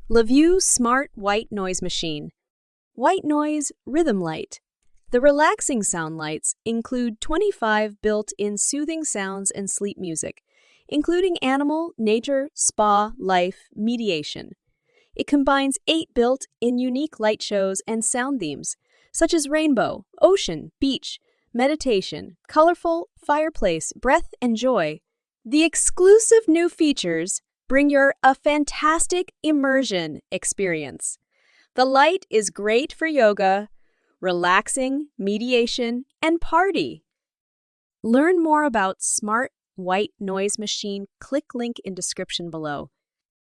LaView Smart White Noise Machine. White Noise Rhythm Light. The relaxing sound lights include 25 built-in soothing sounds and sleep music, including animal, nature, spa, life, mediation. It combines 8 built-in unique light shows and sound themes, such as rainbow, ocean, beach, meditation, colorful, fireplace, breath, and joy. The exclusive new features bring a fantastic immersion experience. The light is great for yoga, relaxing, mediation, and party. Learn more about Smart White Noise Machine. Click link in description below.